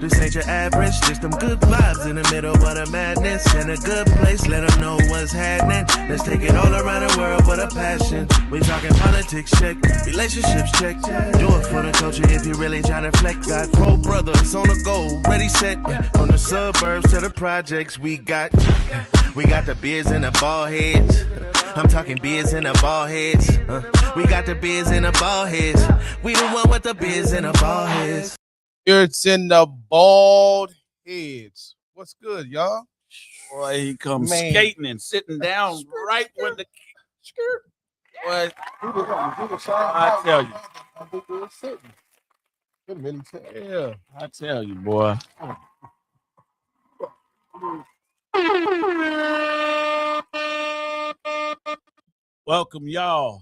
This ain't your average, just them good vibes in the middle of the madness. In a good place, let them know what's happening. Let's take it all around the world with a passion. We talking politics, check, relationships, check. Do it for the culture if you really tryna flex. Got 4 brothers on the go, ready, set. From the suburbs to the projects, we got the beers and the Baldheads. I'm talking beers and the Baldheads. We got the beers and the Baldheads. We the one with the beers and the Baldheads. It's in the Baldheads. What's good, y'all? Boy, he comes skating and sitting down right when the boy. I tell you. Yeah, I tell you, boy. Welcome, y'all.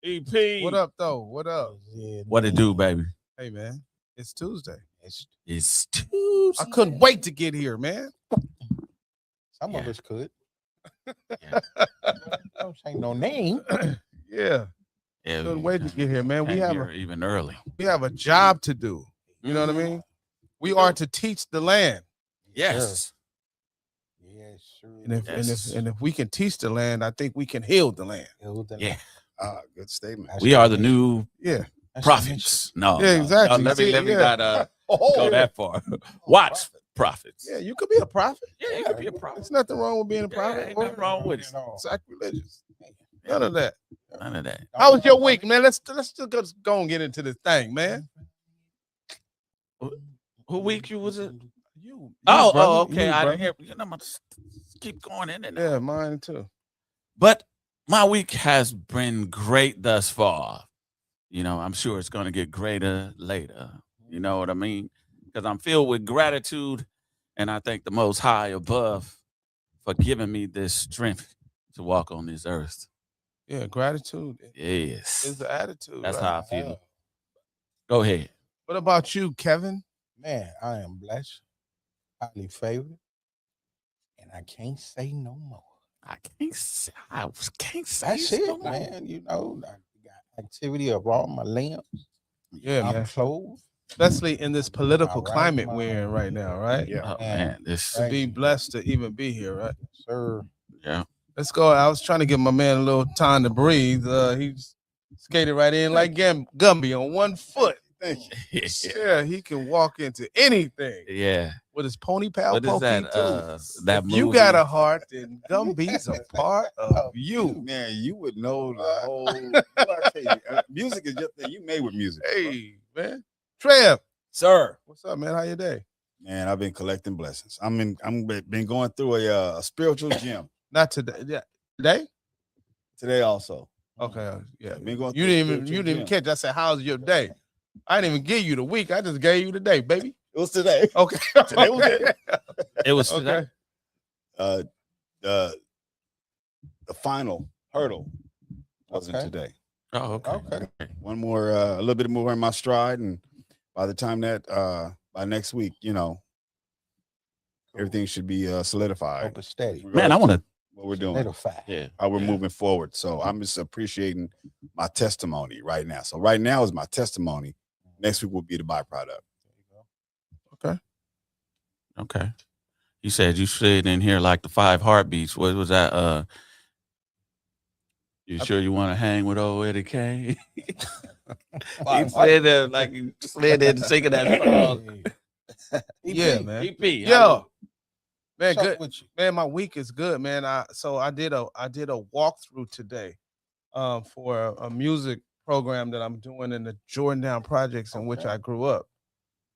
EP. What up, though? What up? What it do, baby? Hey, man. It's Tuesday. It's Tuesday. I couldn't wait to get here, man. Some of us could. Don't say no name. Yeah. Couldn't wait to get here, man. We have even early. We have a job to do. You know what I mean? We are to teach the land. Yes. Yes, sure. And if we can teach the land, I think we can heal the land. Yeah. Good statement. We are the new That's prophets. No. Yeah, exactly. No, let me not go that far. Watch prophets. Yeah, you could be a prophet. Yeah, you could be a prophet. There's nothing wrong with being a prophet. Ain't nothing wrong with it. Sacrilegious. None of that. None of that. How was your week, man? Let's just go and get into this thing, man. Who week you was it? You. Oh, okay. You, I didn't hear. You know, I'm gonna keep going in it. Yeah, mine too. But my week has been great thus far. You know, I'm sure it's gonna get greater later. You know what I mean? Because I'm filled with gratitude, and I thank the Most High above for giving me this strength to walk on this earth. Yeah, gratitude. Yes, Is the attitude. that's right? how I feel. Go ahead. What about you, Kevin? Man, I am blessed, highly favored, and I can't say no more. I can't say. That's it, man. You know, I got activity of all my limbs. Yeah, I'm man. clothed. Especially in this political All right, climate man. we're in right now, right? Yeah. Oh, man, this. To be blessed to even be here, right? Sir. Yeah. Let's go. I was trying to give my man a little time to breathe. He skated right in like Gumby on one foot. Yeah, he can walk into anything. Yeah. With his pony pal. What is that? That if you movie? got a heart, then Gumby's a part of you. Man, you would know the whole. What I tell you, music is your thing. You made with music. Hey, man. Trev, Sir. what's up, man? How your day? Man, I've been collecting blessings. I'm been going through a spiritual gym Not today. Yeah, today. today also. Okay, yeah. Been going You through a didn't spiritual even gym. catch. I said, "How's your day?" I didn't even give you the week. I just gave you the day, baby. It was today. Okay. Today was it. It was Okay. The final hurdle wasn't Okay. today. Oh, okay. Okay. One more, a little bit more in my stride, and by the time that by next week, you know, everything should be solidified. Open steady. Man, I want to. What we're doing. Solidify. Yeah. How we're moving forward. So I'm just appreciating my testimony right now. So right now is my testimony. Next week will be the byproduct. Okay. You said you slid in here like the 5 heartbeats. What was that? You sure you want to hang with old Eddie Kane? He said that like you slid in singing that song. Yeah, man. EP. Yo, man, What's up good. with you? Man, my week is good, man. I did a walkthrough today, for a music program that I'm doing in the Jordan projects in which I grew up,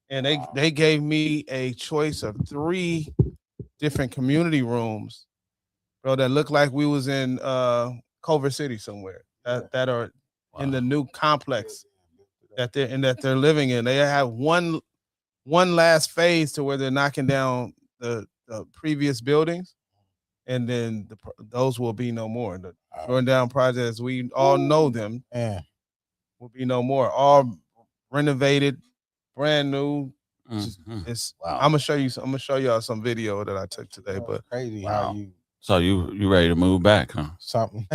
and they gave me a choice of 3 different community rooms, bro, that look like we was in Culver City somewhere that are in the new complex that they're living in. They have one last phase to where they're knocking down the previous buildings, and then those will be no more. The Jordan Down projects, we all know them, Yeah. will be no more. All renovated, brand new. Mhm. It's Wow. I'm gonna show y'all some video that I took today, But but crazy Wow. how you So you ready to move back, huh? something.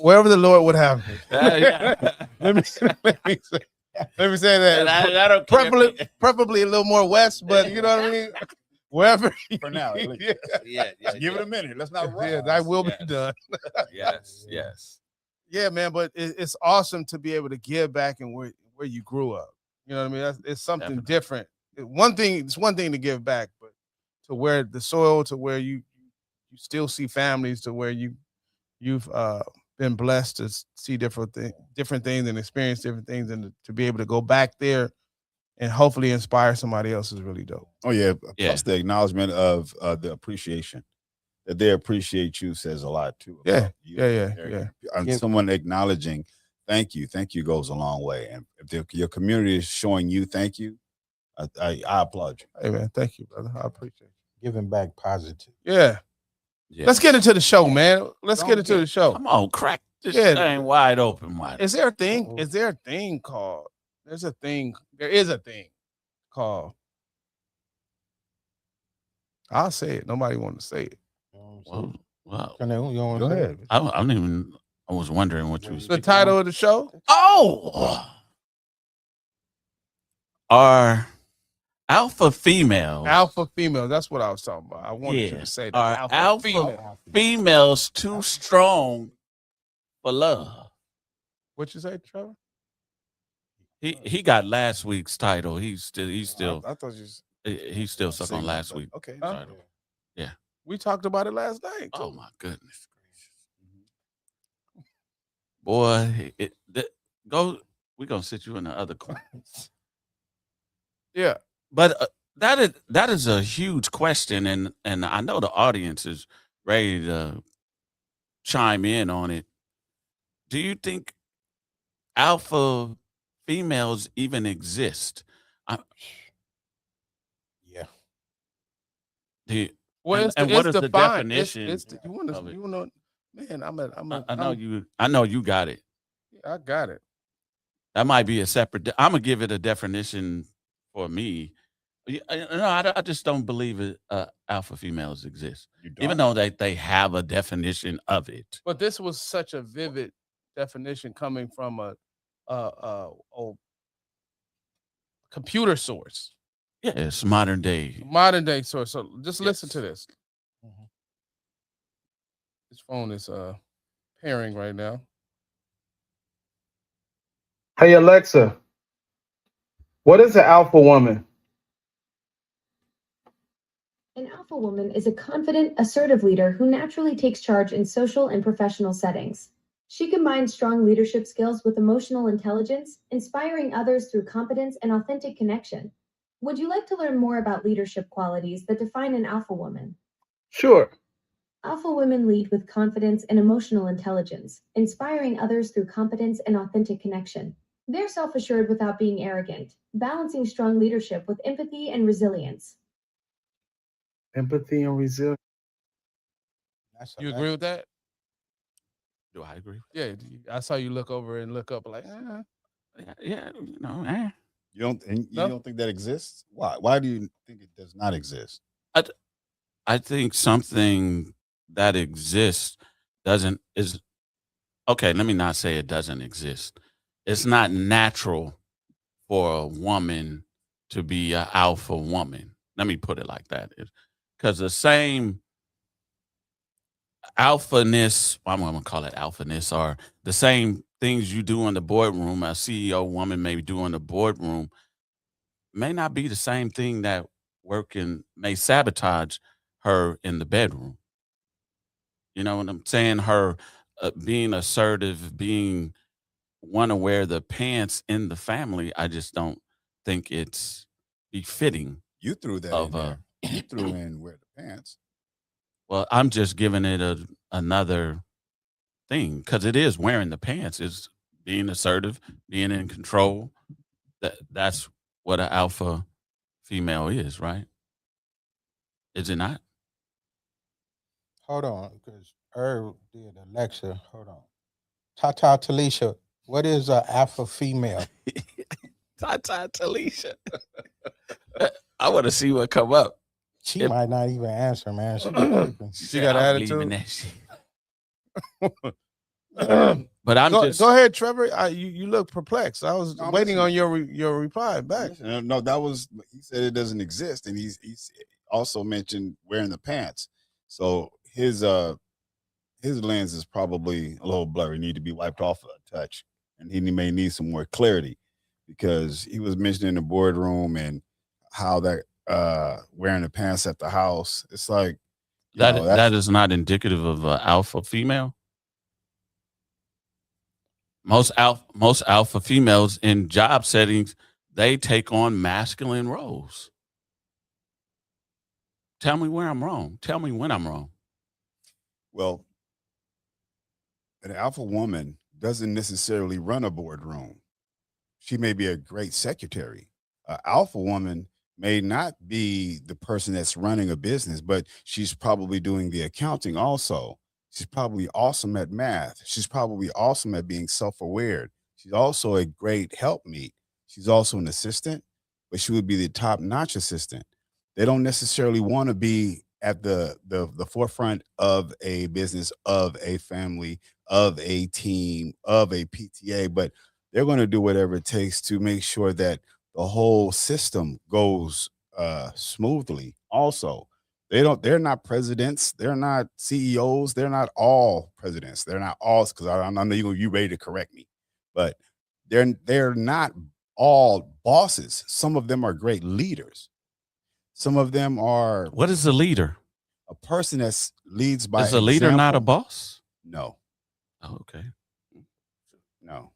wherever the Lord would have me. Yeah. let me say. Let me say that. And I don't care. Preferably a little more west, but you know what I mean? Wherever. For now, at least. Yeah. Give it a minute. Let's not rush. Yeah, that will be Yes. done. Yes. Yeah, man, but it's awesome to be able to give back and where you grew up. You know what I mean? It's something Definitely. different. It's one thing to give back, but to where the soil, to where you still see families, to where you've been blessed to see different things and experience different things, and to be able to go back there and hopefully inspire somebody else is really dope. Oh yeah. Plus the acknowledgement of the appreciation that they appreciate you says a lot too. Yeah. You. Yeah. And someone acknowledging thank you goes a long way. And if your community is showing you thank you, I applaud you. Hey man, thank you, brother. I appreciate it. Giving back positive. Yeah. Yes. Let's get into the show, man. Let's get into the show. Come on, crack this thing wide open. Is there a thing? Is there a thing called? There is a thing called. I'll say it. Nobody want to say it. Wow. Go ahead. I don't even. I was wondering what you were The speaking title on. of the show? Oh, are alpha females? Alpha female. That's what I was talking about. I wanted you to say that. Are alpha females too strong for love? What you say, Trevor? He got last week's title. He's still. I thought you. He's still stuck on last week. Okay. Title. Yeah. We talked about it last night. Oh my goodness gracious, boy! Go. We're gonna sit you in the other corner. Yeah, but that is a huge question, and I know the audience is ready to chime in on it. Do you think alpha females even exist? Yeah. What is the definition? You want man? I know you got it. I got it. That might be a separate. I'm gonna give it a definition for me. No, I just don't believe it. Alpha females exist, even though they have a definition of it. But this was such a vivid definition coming from a computer source. Yeah, it's modern day source. So just listen to this. This phone is pairing right now. Hey Alexa, what is an alpha woman? An alpha woman is a confident, assertive leader who naturally takes charge in social and professional settings. She combines strong leadership skills with emotional intelligence, inspiring others through competence and authentic connection. Would you like to learn more about leadership qualities that define an alpha woman? Sure. Alpha women lead with confidence and emotional intelligence, inspiring others through competence and authentic connection. They're self-assured without being arrogant, balancing strong leadership with empathy and resilience. Empathy and resilience. You agree with that? Do I agree? Yeah, I saw you look over and look up like, yeah, You don't think that exists? Why? Why do you think it does not exist? I think something that exists is okay. Let me not say it doesn't exist. It's not natural for a woman to be an alpha woman. Let me put it like that. Because the same alphaness, I'm going to call it alphaness, or the same things you do in the boardroom, a CEO woman may do in the boardroom, may not be the same thing that may sabotage her in the bedroom. You know what I'm saying? Her being assertive, being want to wear the pants in the family, I just don't think it's befitting. You threw that in there. You threw in wear the pants. Well, I'm just giving it another thing because it is wearing the pants. It's being assertive, being in control. That's what an alpha female is, right? Is it not? Hold on, because Herb did Alexa. Hold on. Tata Talisha, what is an alpha female? Tata Talisha. I want to see what come up. She might not even answer, man. She got an attitude. But I'm Go, just go ahead, Trevor. You look perplexed. I was No, I'm waiting on listening. your reply back. No, that was he said it doesn't exist, and he's also mentioned wearing the pants. So his lens is probably a little blurry, need to be wiped off a touch, and he may need some more clarity because he was mentioning the boardroom and how that wearing the pants at the house. It's like that is not indicative of an alpha female. Most alpha females in job settings, they take on masculine roles. Tell me where I'm wrong. Tell me when I'm wrong. well, an alpha woman doesn't necessarily run a boardroom. She may be a great secretary. An alpha woman may not be the person that's running a business, but she's probably doing the accounting also. She's probably awesome at math. She's probably awesome at being self-aware. She's also a great helpmeet. She's also an assistant, but she would be the top-notch assistant. They don't necessarily want to be at the forefront of a business, of a family, of a team, of a PTA, but they're going to do whatever it takes to make sure that the whole system goes smoothly. Also, they're not presidents, they're not CEOs, they're not all presidents, they're not all, because I know you ready to correct me, but they're not all bosses. Some of them are great leaders. Some of them are What is a leader? a person that leads by Is a leader not a example. boss? No, Oh, okay. no.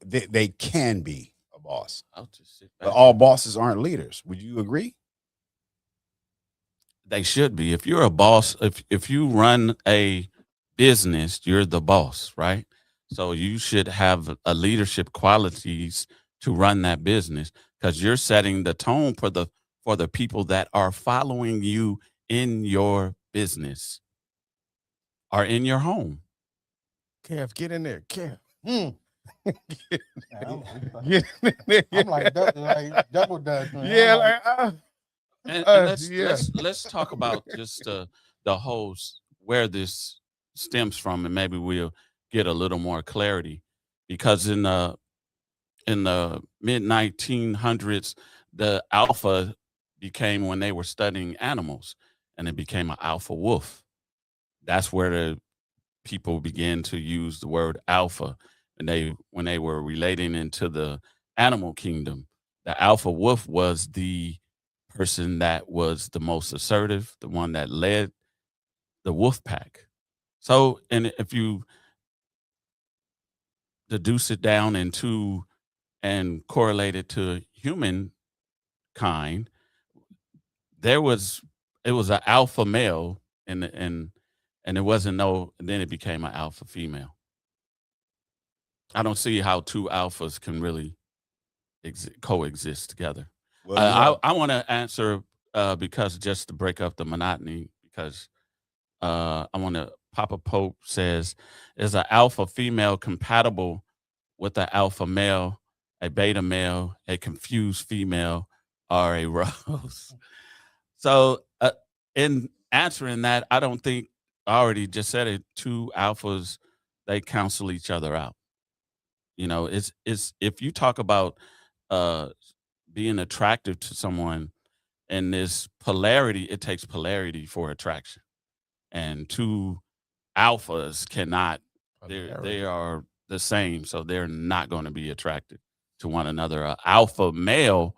They can be a boss, I'll just sit but back. all bosses aren't leaders. Would you agree? They should be. If you're a boss, if you run a business, you're the boss, right? So you should have a leadership qualities to run that business because you're setting the tone for the people that are following you in your business or in your home. Kev, get in there. Kev. I'm, Get in there. I'm like double dutch, man. Yeah, I'm like, like, And let's yeah. let's talk about just the whole where this stems from, and maybe we'll get a little more clarity. Because in the mid 1900s, the alpha became when they were studying animals, and it became an alpha wolf. That's where the people began to use the word alpha, and when they were relating into the animal kingdom. The alpha wolf was the person that was the most assertive, the one that led the wolf pack. So, and if you deduce it down into and correlate it to humankind, there was it was an alpha male and it wasn't no, and then it became an alpha female. I don't see how two alphas can really coexist together. Well, I want to answer because just to break up the monotony, because I want to. Papa Pope says, "Is an alpha female compatible with an alpha male, a beta male, a confused female, or a rose?" So, in answering that, I don't think I already just said it. Two alphas, they cancel each other out. You know, it's if you talk about uh, being attractive to someone and this polarity, it takes polarity for attraction. And two alphas cannot, they are the same, so they're not going to be attracted to one another. An alpha male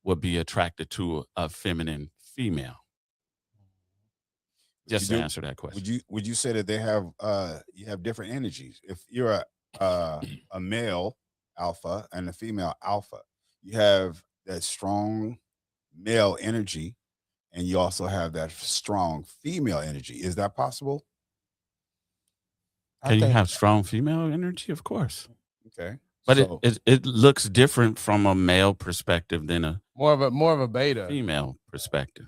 would be attracted to a feminine female. Just to answer that question. would you say that they have you have different energies? If you're a male alpha and a female alpha, you have that strong male energy, and you also have that strong female energy. Is that possible? I Can you think have strong female energy? Of course. Okay, But so it looks different from a male perspective than a more of a beta. female perspective.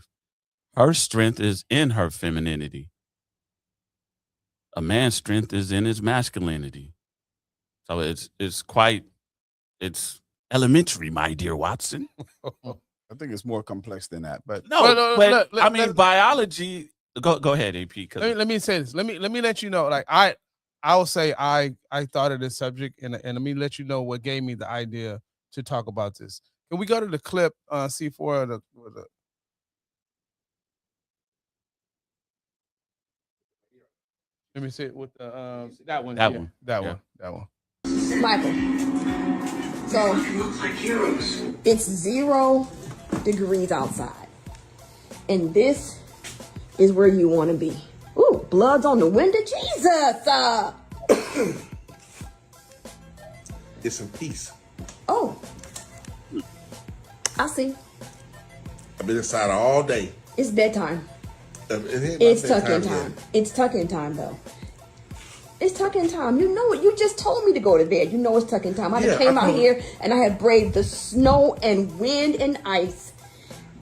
Her strength is in her femininity. A man's strength is in his masculinity. So it's elementary, my dear Watson. I think it's more complex than that. But No, Well, but let- I mean let- biology. Go ahead, AP. 'Cause Let me say this. Let me let you know. Like I I will say I thought of this subject, and let me let you know what gave me the idea to talk about this. Can we go to the clip C4 of the let me see it with the that one. That Yeah, one. that Yeah. one. That one. Michael. So it's 0 degrees outside. And this is where you want to be. Ooh, blood's on the window. Jesus! Get some peace. Oh, I see. I've been inside all day. It's bedtime. It's tuck-in time. It's tuck-in time, though. It's tuck-in time. You know it. You just told me to go to bed. You know it's tuck-in time. I came out here and I have braved the snow and wind and ice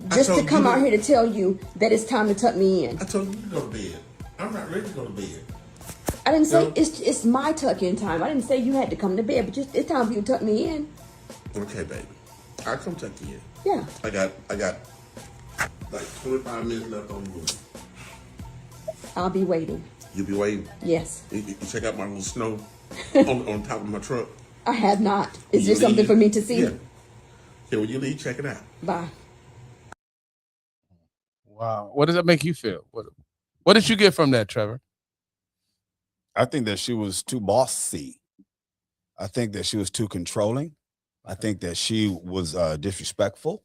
just to come out here to tell you that it's time to tuck me in. I told you to go to bed. I'm not ready to go to bed. I didn't say it's my tuck-in time. I didn't say you had to come to bed, but just it's time for you to tuck me in. Okay, baby. I'll come tuck you in. Yeah. I got like 25 minutes left on the movie. I'll be waiting. You'll be waiting. Yes. You check out my little snow on top of my truck. I have not. Is there something for me to see? Yeah. Okay, when you leave, check it out. Bye. Wow. What does that make you feel? What did you get from that, Trevor? I think that she was too bossy. I think that she was too controlling. I think that she was disrespectful.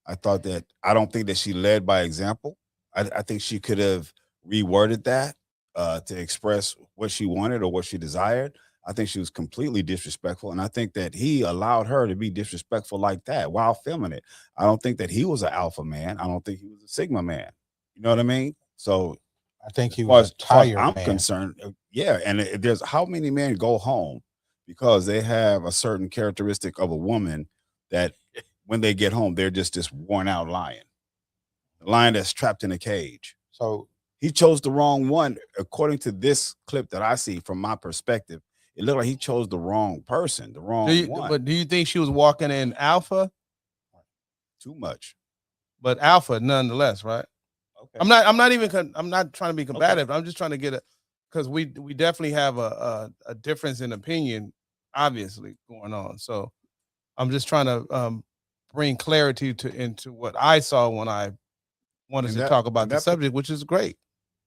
I don't think that she led by example. I think she could have reworded that to express what she wanted or what she desired. I think she was completely disrespectful. And I think that he allowed her to be disrespectful like that while filming it. I don't think that he was an alpha man. I don't think he was a sigma man. You know what I mean? So I think he was tired. I'm concerned. Yeah. And there's how many men go home because they have a certain characteristic of a woman that when they get home, they're just this worn out lion, a lion that's trapped in a cage. So he chose the wrong one. According to this clip that I see from my perspective, it looked like he chose the wrong person, the wrong one. But do you think she was walking in alpha? Too much. But alpha nonetheless, right? Okay. I'm not trying to be combative. Okay. I'm just trying to get because we definitely have a difference in opinion, obviously, going on. So I'm just trying to bring clarity into what I saw when I wanted to talk about the subject, which is great.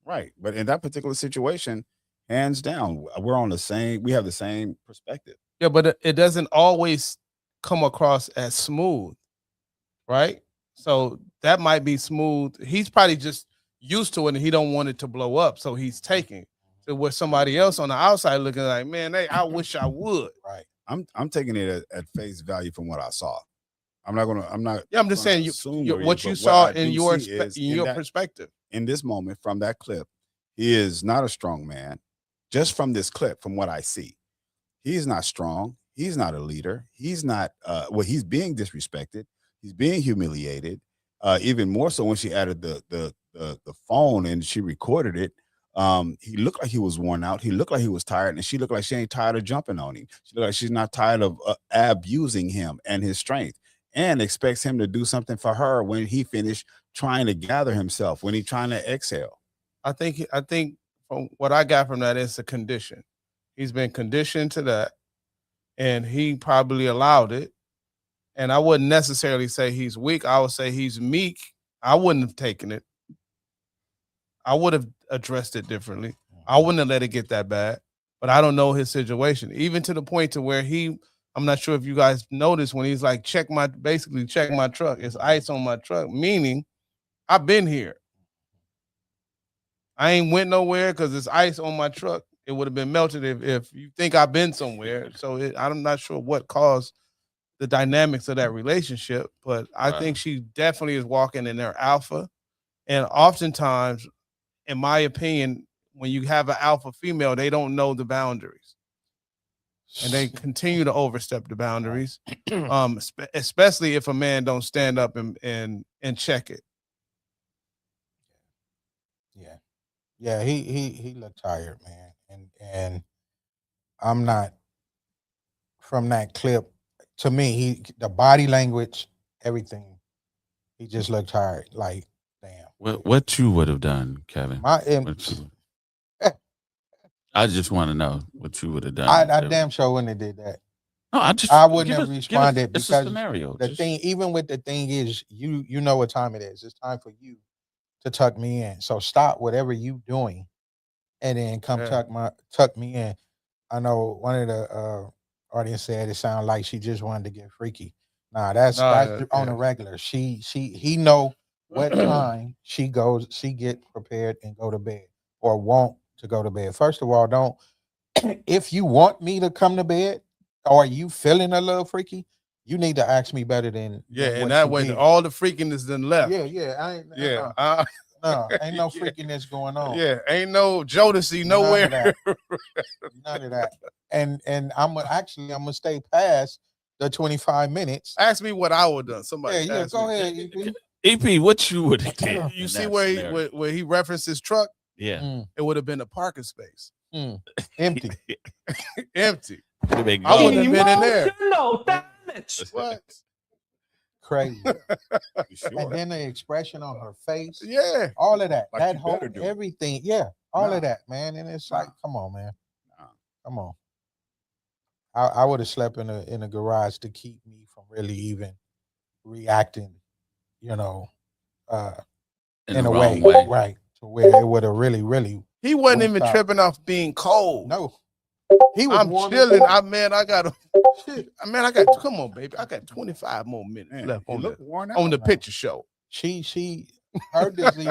Right. But in that particular situation, hands down, we have the same perspective. Yeah, but it doesn't always come across as smooth, right? So that might be smooth. He's probably just used to it and he don't want it to blow up. So he's taking to where somebody else on the outside looking like, man, I wish I would. Right. I'm taking it at face value from what I saw. I'm just saying what you saw in your perspective. In this moment, from that clip, he is not a strong man. Just from this clip, from what I see, he's not strong. He's not a leader. He's not. He's being disrespected. He's being humiliated. Even more so when she added the phone and she recorded it. He looked like he was worn out. He looked like he was tired, and she looked like she ain't tired of jumping on him. She looked like she's not tired of abusing him and his strength, and expects him to do something for her when he finished trying to gather himself, when he's trying to exhale. I think from what I got from that, it's a condition. He's been conditioned to that, and he probably allowed it. And I wouldn't necessarily say he's weak. I would say he's meek. I wouldn't have taken it. I would have addressed it differently. I wouldn't have let it get that bad. But I don't know his situation, even to the point to where I'm not sure if you guys noticed when he's like, check my truck. It's ice on my truck, meaning I've been here. I ain't went nowhere because it's ice on my truck. It would have been melted if you think I've been somewhere. So I'm not sure what caused the dynamics of that relationship, but I think she definitely is walking in their alpha. And oftentimes, in my opinion, when you have an alpha female, they don't know the boundaries. And they continue to overstep the boundaries, especially if a man don't stand up and check it. Yeah, he looked tired, man, and I'm not from that clip. To me, the body language, everything, he just looked tired. Like, damn. What you would have done, Kevin? I just want to know what you would have done. I damn sure wouldn't have did that. No, I just I wouldn't give have us- responded it's a because scenario. the Just- thing, even with the thing is, you know what time it is. It's time for you to tuck me in. So stop whatever you doing, and then come Yeah. tuck me in. I know one of the audience said it sounded like she just wanted to get freaky. Nah, that's on a regular. He know what time she get prepared and go to bed or want to go to bed. First of all, don't if you want me to come to bed or you feeling a little freaky, you need to ask me better than and what that you way did. all the freakiness done left. No, ain't no freakiness going on. Yeah, ain't no Jodeci nowhere. None of that. And I'm gonna stay past the 25 minutes. Ask me what I would have done. Somebody, yeah, go ahead, EP. EP, what you would have did? You see where he referenced his truck? Yeah, it would have been a parking space, empty, empty. I wouldn't have been in there. No, damage. What? Crazy. Sure. And then the expression on her face. Yeah. All of that. Like that you whole better do it. everything. Yeah. All Nah. of that, man. And it's like, come on, man. Nah. Come on. I would have slept in a garage to keep me from really even reacting, you know, in a way. Right. To where it would have really He wasn't went even south. tripping off being cold. No. He was I'm warm chilling. as- I got come on, baby. I got 25 more minutes Man, left he on looked the worn out. on the picture show. Her disease,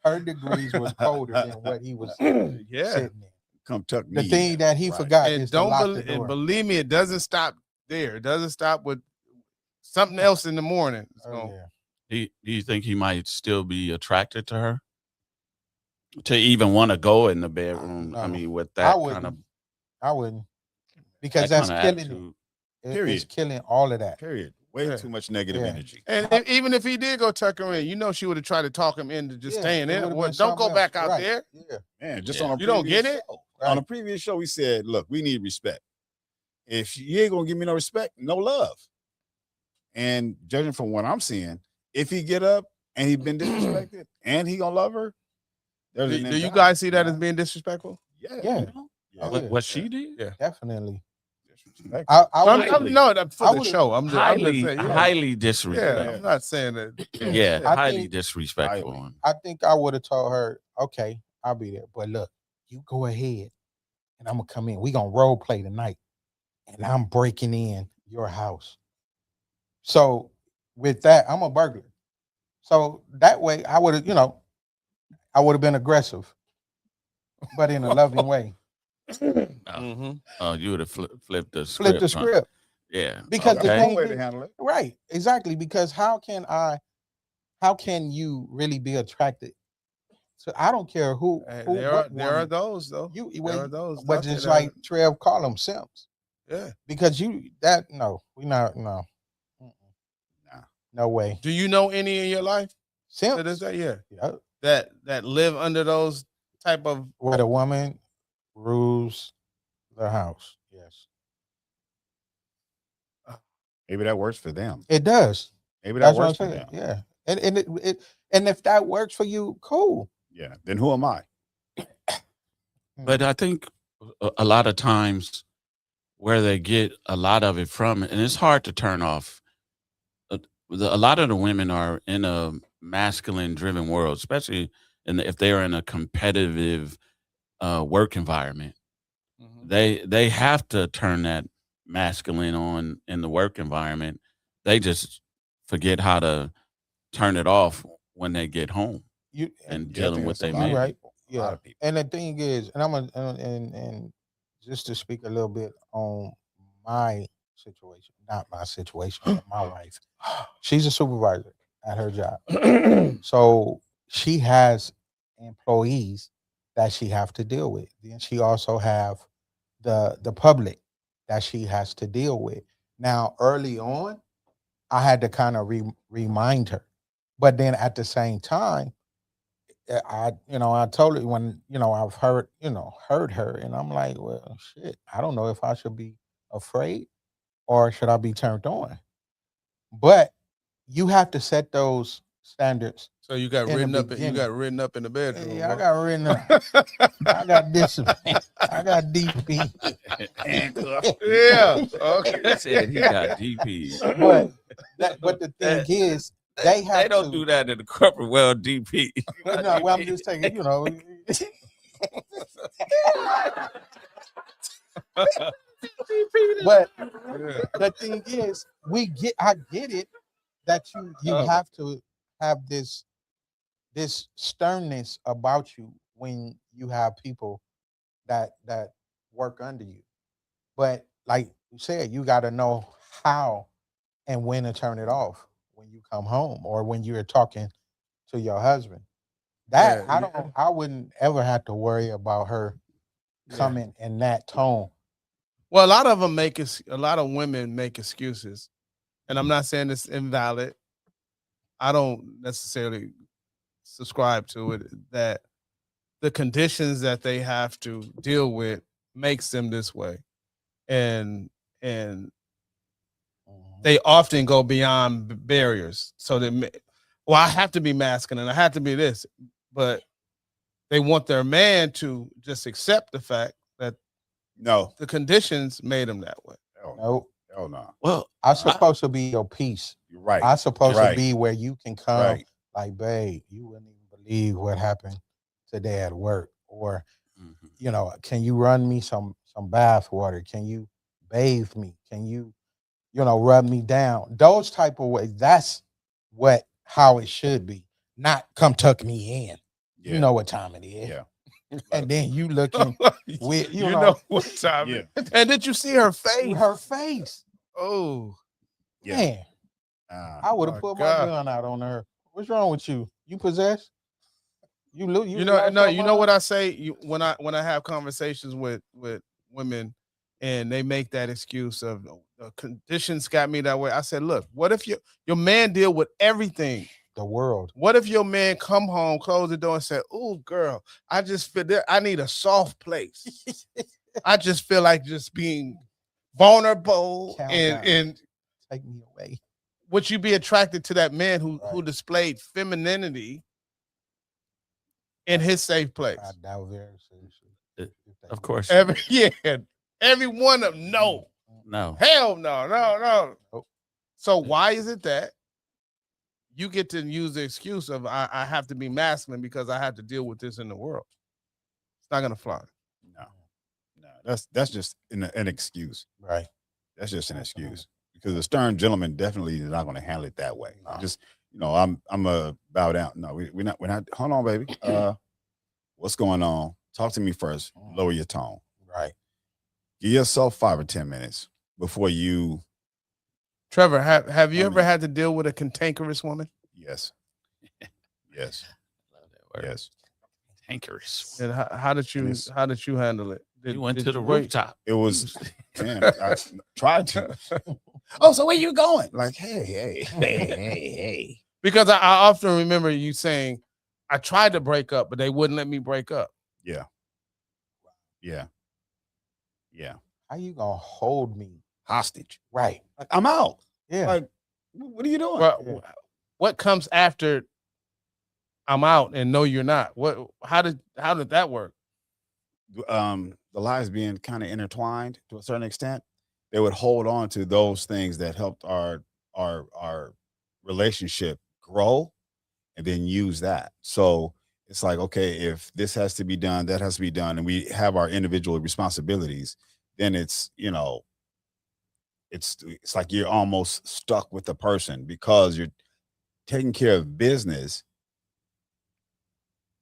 her degrees was colder than what he was Yeah. sitting in. Come tuck me The thing in. that he Right. forgot And is to lock the and door. believe me, it doesn't stop there. It doesn't stop with something else in the morning. It's Oh, gonna- yeah. Do you think he might still be attracted to her? To even want to go in the bedroom? I No. mean, with I that wouldn't. kind of I wouldn't. Because that that's kind of killing attitude. it. It's Period. killing all of that. Period. Way Yeah. too much negative Yeah. energy. And even if he did go tuck her in, you know she would have tried to talk him into just Yeah, staying it in. would've Well, been don't go something back else. out Right. there. Yeah. Man, just Yeah. on a You don't get previous it? show. Right. On a previous show, we said, look, we need respect. If you ain't gonna give me no respect, no love. And judging from what I'm seeing, if he get up and he been disrespected and he gonna love her, there's Do an you imbalance, guys see that man. as being disrespectful? Yeah. Yeah. You know? Yeah. Oh, yeah. What she did? Yeah. Definitely. Disrespect. I No, for I the would've- show. I'm just Highly, saying. Yeah. highly Yeah, disrespectful. I'm not saying that. Yeah, I highly think- disrespectful. I think I would have told her, okay, I'll be there. But look, you go ahead and I'm gonna come in. We gonna role play tonight. And I'm breaking in your house. So with that, I'm a burglar. So that way I would have, I would have been aggressive, but in a loving way. Mhm. Oh, you would have flipped the script. Flip the huh? script. Yeah. Because the That's thing one way is- to handle it. Right, exactly. Because how can you really be attracted? So I don't care who There what are woman those though. you There are those. but out there just that- like Trev call them simps. yeah. Because no. Mm-mm. No way. Do you know any in your life Simps. that is that? Yeah. Yeah. That live under those type of. Where the woman rules the house. Yes. Maybe that works for them. It does. Maybe that That's what I'm works for saying. them. Yeah. And if that works for you, cool. Yeah. Then who am I? But I think a lot of times where they get a lot of it from, and it's hard to turn off. A lot of the women are in a masculine-driven world, especially if they're in a competitive work environment. Mhm. They have to turn that masculine on in the work environment. They just forget how to turn it off when they get home You and Yeah, I dealing think with that's a their lot of man. right. people. A lot Yeah. of people. And the thing is, and and just to speak a little bit on my situation, not my situation, but my wife. She's a supervisor at her job. So she has employees that she have to deal with. Then she also have the public that she has to deal with. Now, early on, I had to kind of remind her, but then at the same time, I told her when I've heard her, and I'm like, well, shit, I don't know if I should be afraid or should I be turned on. But you have to set those standards. So you got In the written up. You beginning. got written up in the bedroom. Yeah, I huh? got written up. I got discipline. I got DP. Yeah. Okay. He said he got DP. But the thing is, they have They don't to do that in the corporate world. DP. No, well, I'm just taking, you know. But the thing is, I get it that you have to have this sternness about you when you have people that work under you. But like you said, you got to know how and when to turn it off when you come home or when you're talking to your husband. That Yeah, I wouldn't ever have to worry about her coming in that tone. Well, a lot of them a lot of women make excuses, and I'm not saying it's invalid. I don't necessarily subscribe to it that the conditions that they have to deal with makes them this way, and they often go beyond barriers. So well, I have to be masculine. I have to be this, but they want their man to just accept the fact that No, the conditions made them that way. Nope. hell no. Well, I'm supposed to be your peace. You're right. I'm supposed Right. to be where you can come, Right. like, babe, you wouldn't even believe what happened today at work. Or, you know, can you run me some bath water? Can you bathe me? Can you, rub me down? Those type of ways. That's how it should be. Not come tuck me in. Yeah. You know what time it is. Yeah. And then you looking with, you know what time. Yeah. And did you see her face? her face. Oh, Yeah. Man, I would have my put God. my gun out on her. What's wrong with you? You possessed? You no, you know what I say when I have conversations with women, and they make that excuse of the conditions got me that way. I said, look, what if your man deal with everything? The world. What if your man come home, close the door, and say, "Oh, girl, I just feel that I need a soft place. I just feel like just being vulnerable Calm and down. Take me away. would you be attracted to that man who displayed femininity in his safe place? I doubt very seriously. Of course. Every one of them, no. No. Hell no. Nope. So why is it that you get to use the excuse of I have to be masculine because I have to deal with this in the world? It's not gonna fly. No, that's just an excuse. Right. That's just an excuse because a stern gentleman definitely is not going to handle it that way. Just I'm a bow down. No, we're not. Hold on, baby. What's going on? Talk to me first. Lower your tone. Right. Give yourself 5 or 10 minutes before you. Trevor, have you ever had to deal with a cantankerous woman? Yes. Yes. Love that word. Yes. Cankerous. And how did you handle it? You went did to the you wait? It rooftop. was. Man, I tried to. Oh, so where you going? Like, hey. Because I often remember you saying, I tried to break up, but they wouldn't let me break up. Yeah. How you gonna hold me Hostage. right? Like, I'm out. Yeah. Like, what are you doing? Well, what comes after I'm out and no, you're not? How did that work? The lives being kind of intertwined to a certain extent, they would hold on to those things that helped our relationship grow, and then use that. So it's like, okay, if this has to be done, that has to be done, and we have our individual responsibilities, then it's it's like you're almost stuck with the person because you're taking care of business,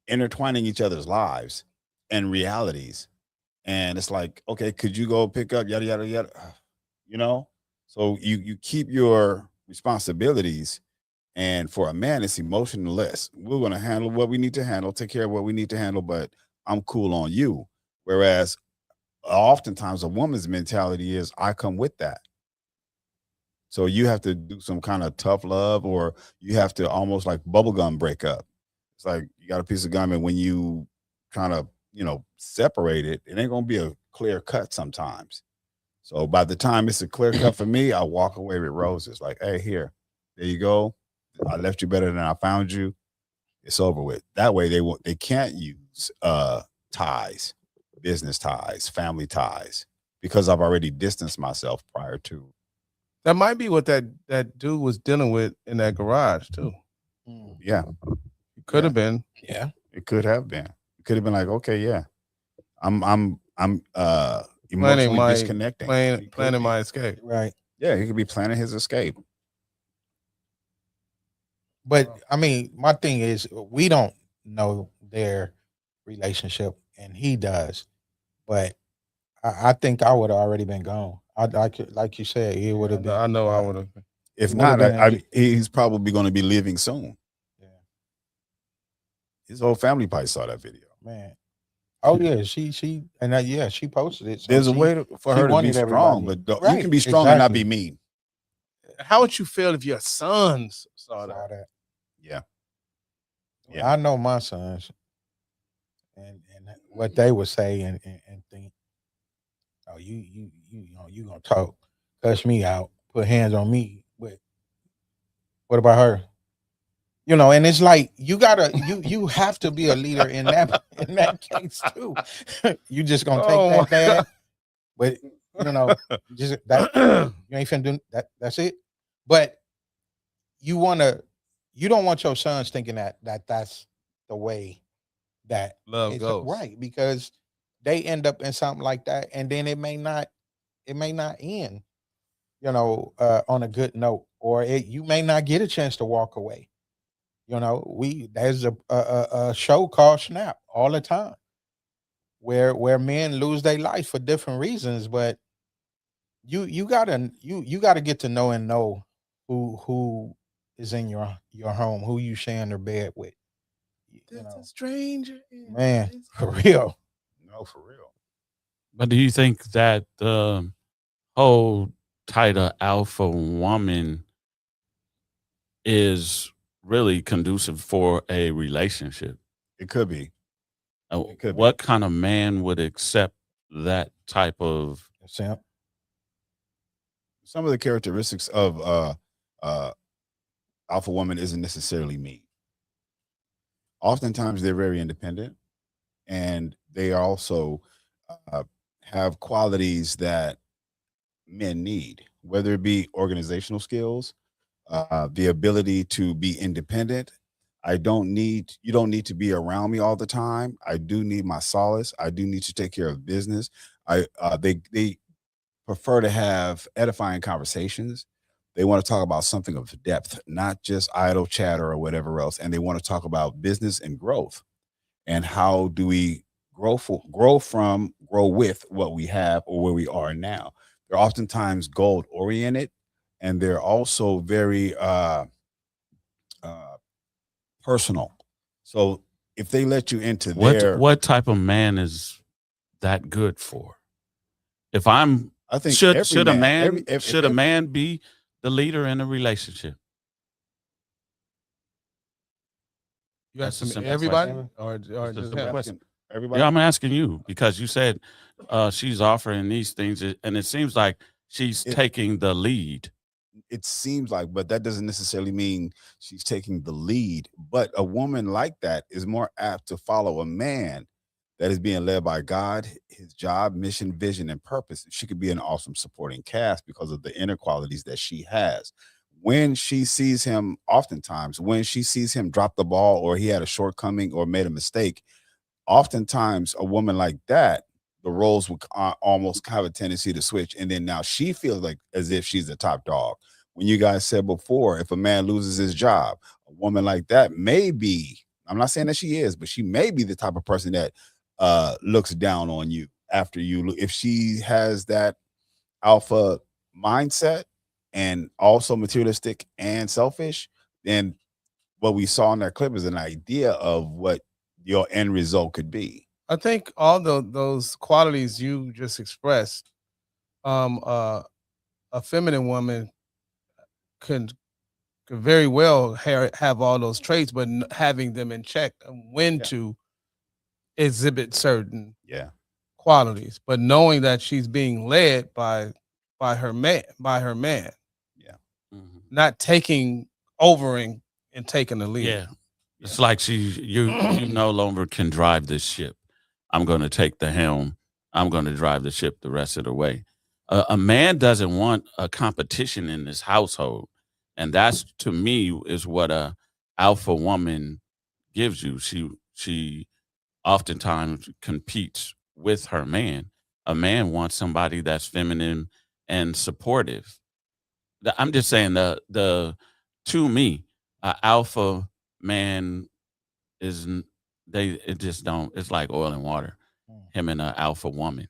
intertwining each other's lives and realities. And it's like, okay, could you go pick up yada yada yada, so you keep your responsibilities. And for a man, it's emotionless. We're going to handle what we need to handle, take care of what we need to handle, but I'm cool on you. Whereas oftentimes a woman's mentality is I come with that. So you have to do some kind of tough love, or you have to almost like bubblegum break up. It's like you got a piece of gum, and when you kind of, separate it, it ain't going to be a clear cut sometimes. So by the time it's a clear cut for me, I walk away with roses. Like, hey, here, there you go. I left you better than I found you. It's over with. That way they can't use ties, business ties, family ties, because I've already distanced myself prior to. That might be what that dude was dealing with in that garage too. Yeah. It could have been. Yeah. It could have been. It could have been like, okay, yeah. I'm Planning emotionally my disconnecting. planning my escape. Right. Yeah, he could be planning his escape. But I mean, my thing is, we don't know their relationship, and he does. But I think I would have already been gone. Like you said, it would have been. I know I would have. If It would've not, been he's probably going to be leaving soon. Yeah. His whole family probably saw that video. Man. Oh yeah, she and yeah, she posted it. So There's a way for her to be wanted strong, everybody- but you Right, can be strong and not exactly. be mean. How would you feel if your sons saw Saw that? that. Yeah. I know my sons, and what they would say and think. Oh, you know you gonna talk, cuss me out, put hands on me. But what about her? You know, and it's like you have to be a leader in that case too. You just gonna take Oh, that dad, but you know, just that you ain't finna do that. That's it. But you don't want your sons thinking that's the way that Love it's goes. right, because they end up in something like that, and then it may not end, on a good note, or you may not get a chance to walk away. There's a show called Snap all the time where men lose their life for different reasons, but you gotta get to know who is in your home, who you sharing their bed with. There's a stranger in Man, this for real. No, for real. But do you think that the whole title alpha woman is really conducive for a relationship? It could be. It could be. What kind of man would accept that type of Simp. Some of the characteristics of alpha woman isn't necessarily mean. Oftentimes they're very independent, and they also have qualities that men need, whether it be organizational skills, the ability to be independent. You don't need to be around me all the time. I do need my solace. I do need to take care of business. They prefer to have edifying conversations. They want to talk about something of depth, not just idle chatter or whatever else. And they want to talk about business and growth, and how do we grow with what we have or where we are now. They're oftentimes goal oriented, and they're also very personal. So if they let you into what type of man is that good for? If I'm I think should every a man, man every- if- should a man be the leader in a relationship? You That's a asking simple everybody question. or It's just just a him? question. everybody. Yeah, I'm asking you because you said she's offering these things, and it seems like she's taking the lead. It seems like, but that doesn't necessarily mean she's taking the lead. But a woman like that is more apt to follow a man that is being led by God, his job, mission, vision, and purpose. She could be an awesome supporting cast because of the inner qualities that she has. When she sees him, oftentimes, when she sees him drop the ball, or he had a shortcoming or made a mistake, oftentimes a woman like that, the roles would almost have a tendency to switch. And then now she feels like as if she's the top dog. When you guys said before, if a man loses his job, a woman like that may be, I'm not saying that she is, but she may be the type of person that looks down on you after you. If she has that alpha mindset and also materialistic and selfish, then what we saw in that clip is an idea of what your end result could be. I think all those qualities you just expressed, a feminine woman could very well have all those traits, but having them in check and when to exhibit certain qualities, but knowing that she's being led by her man, Yeah. not taking over and and taking the lead. Yeah. It's like you no longer can drive this ship. I'm going to take the helm. I'm going to drive the ship the rest of the way. A man doesn't want a competition in his household, and that's to me is what a alpha woman gives you. She oftentimes competes with her man. A man wants somebody that's feminine and supportive. I'm just saying the to me, alpha man is they it just don't. It's like oil and water. Him and an alpha woman.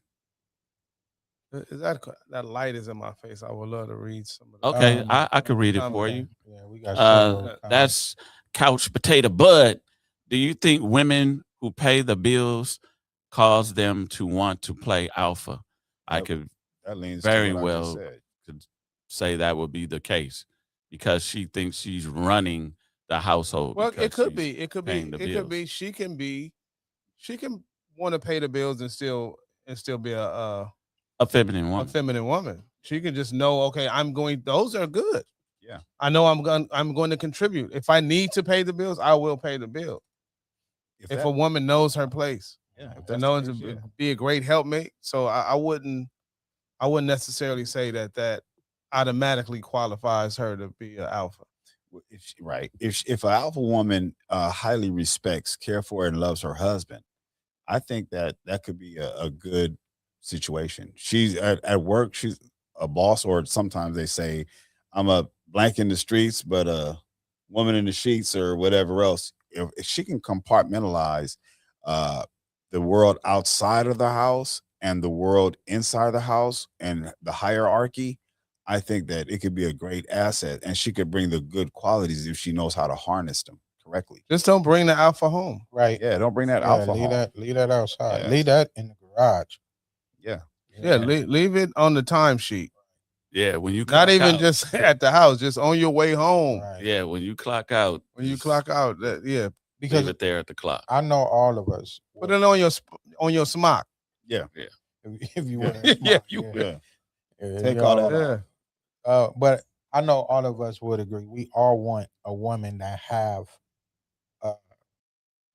Is that light is in my face? I would love to read some of that. Okay, I could read it for comment. you. Yeah, we got several That's Couch Potato Bud. Do you think women who pay the bills cause them to want to play alpha? I could That leans very to what I well just said. could say that would be the case because she thinks she's running the household. Well, because it could she's be. It could be. paying the It could be. bills. She can want to pay the bills and still be A feminine a woman. feminine woman. She can just know, okay, I'm going. Those are good. Yeah. I know I'm going to contribute. If I need to pay the bills, I will pay the bill. If a woman knows her place, yeah, if to that's know the to case, yeah. be a great helpmate. So I wouldn't necessarily say that automatically qualifies her to be an alpha. Right. If an alpha woman highly respects, care for, and loves her husband, I think that could be a good situation. She's at work. She's a boss, or sometimes they say, "I'm a blank in the streets, but a woman in the sheets," or whatever else. If she can compartmentalize the world outside of the house and the world inside the house and the hierarchy, I think that it could be a great asset, and she could bring the good qualities if she knows how to harness them correctly. Just don't bring the alpha home. Right. Yeah, don't bring that Yeah, alpha leave home. leave that outside. Yeah. Leave that in the garage. Yeah. Yeah, leave it on the timesheet. Yeah, when you Not clock even out. just at the house, just on your way home. Right. Yeah, when you clock out. When you just clock out, yeah, leave Because it there at the clock. I know all of us. put it on your smock. Yeah. If you wear Yeah, you Yeah. Take all that Yeah. But I know all of us would agree. We all want a woman that have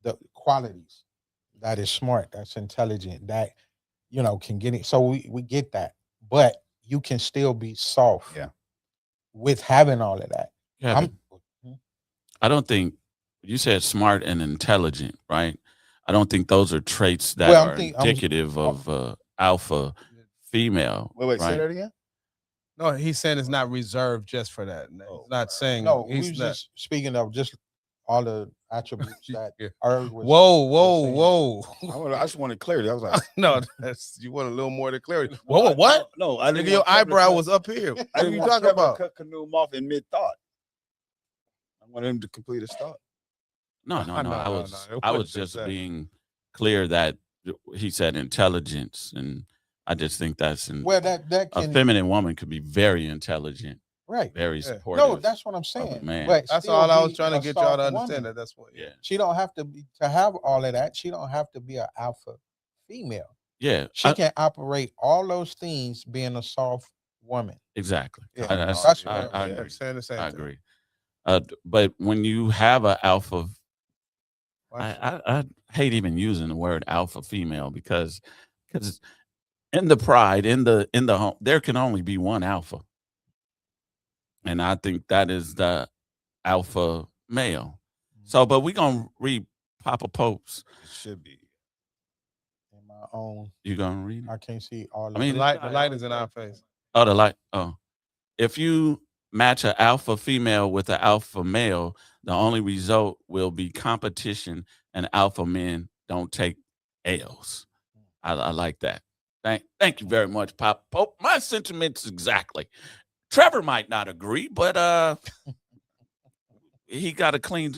the qualities, that is smart, that's intelligent, that can get it. So we get that, but you can still be soft. Yeah. With having all of that. Kevin, I don't think you said smart and intelligent, right? I don't think those are traits that Well, are indicative of alpha female. Wait, say right? that again. No, he's saying it's not reserved just for that. He's not saying No, he's he's not. just speaking of just all the attributes that Yeah. Irv was. Whoa. I just wanted clarity. I was like, No, you want a little more to clarity. Whoa, what? No, I didn't. Nigga, your want Kevin to eyebrow cut- was up here. I What are didn't you want talking Kevin to about? cut Canoe off in mid thought. I wanted him to complete his thought. No. No, I no, was no, it I was wasn't just that. being clear that he said intelligence, and I just think that's Well, that a can feminine woman could be very intelligent, right. very Yeah. supportive. No, that's what I'm saying. man. But That's still all I was be trying to a get y'all to soft understand. woman. That's what. yeah, She don't have to have all of that. She don't have to be an alpha female. yeah, She can operate all those things being a soft woman. exactly. Yeah, I I'm agree. saying the same I thing. agree. But when you have an alpha, I hate even using the word alpha female because in the pride in the home there can only be one alpha, and I think that is the alpha male. So, but we're gonna read Papa Pope's. It should be. In my own, You gonna read it? I can't see all. I mean, The light is in our face. Oh, the light. Oh, if you match an alpha female with an alpha male, the only result will be competition, and alpha men don't take L's. I like that. Thank you very much, Papa Pope. My sentiments exactly. Trevor might not agree, but he got a clean.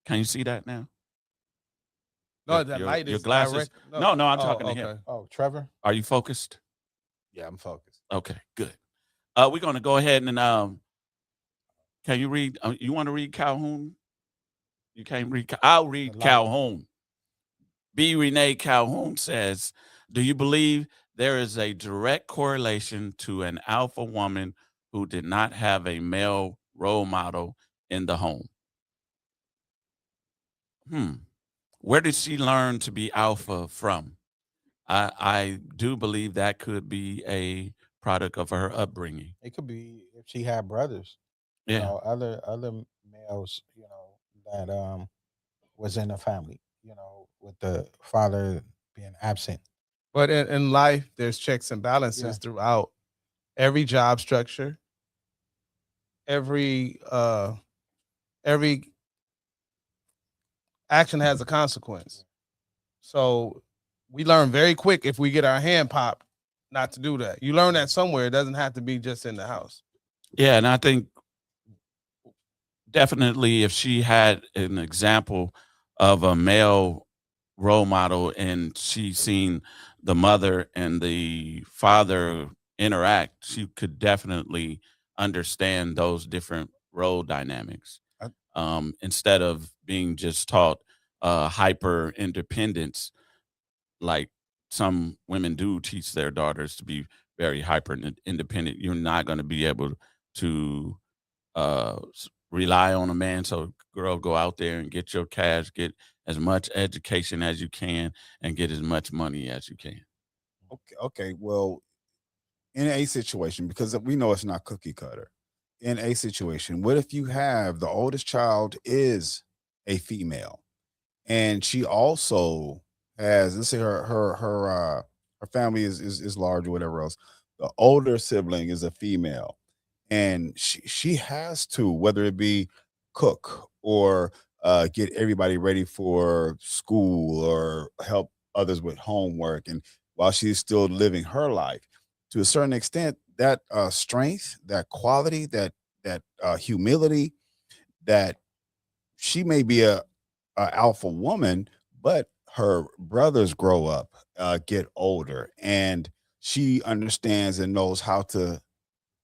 Can you see that now? No, the light your is glasses. direct. No, I'm talking to him. okay. Oh, Trevor. Are you focused? Yeah, I'm focused. Okay, good. We're going to go ahead and can you read? You want to read Calhoun? You can't read. I'll read Calhoun. B. Renee Calhoun says, "Do you believe there is a direct correlation to an alpha woman who did not have a male role model in the home. Where did she learn to be alpha from? I do believe that could be a product of her upbringing. It could be if she had brothers, Yeah. other males, that was in the family, with the father being absent. But in life, there's checks and balances Yeah. throughout every job structure, every action has a consequence. So we learn very quick if we get our hand popped not to do that. You learn that somewhere. It doesn't have to be just in the house. Yeah, and I think definitely if she had an example of a male role model and she seen the mother and the father interact, she could definitely understand those different role dynamics. Instead of being just taught hyper independence, like some women do teach their daughters to be very hyper independent. You're not going to be able to rely on a man. So, girl, go out there and get your cash, get as much education as you can, and get as much money as you can. Okay. Well, in a situation, because we know it's not cookie cutter, in a situation, what if you have the oldest child is a female, and she also has, let's say her family is large or whatever else. The older sibling is a female, and she has to, whether it be cook or get everybody ready for school or help others with homework, and while she's still living her life, to a certain extent, that strength, that quality, that humility, that she may be a alpha woman, but her brothers grow up, get older, and she understands and knows how to.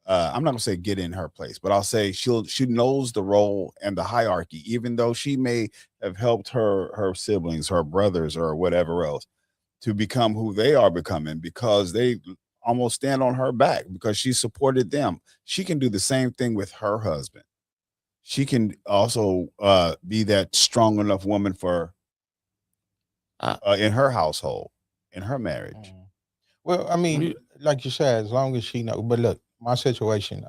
I'm not gonna say get in her place, but I'll say she knows the role and the hierarchy, even though she may have helped her siblings, her brothers, or whatever else to become who they are becoming because they almost stand on her back because she supported them. She can do the same thing with her husband. She can also be that strong enough woman for Uh, in her household, in her marriage. Well, I mean, we- like you said, as long as she know. But look, my situation,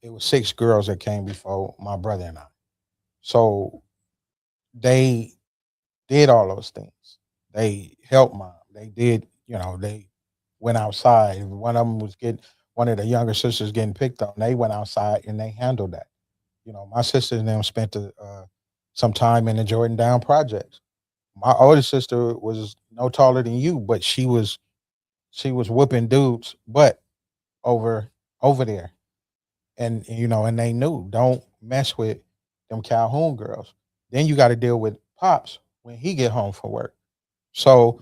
it was 6 girls that came before my brother and I. So they did all those things. They helped mom. They did, they went outside. If one of them was getting, one of the younger sisters getting picked on, they went outside and they handled that. My sister and them spent some time in the Jordan Down projects. My older sister was no taller than you, but she was whooping dudes butt over there. And they knew, don't mess with them Calhoun girls. Then you got to deal with Pops when he get home from work. So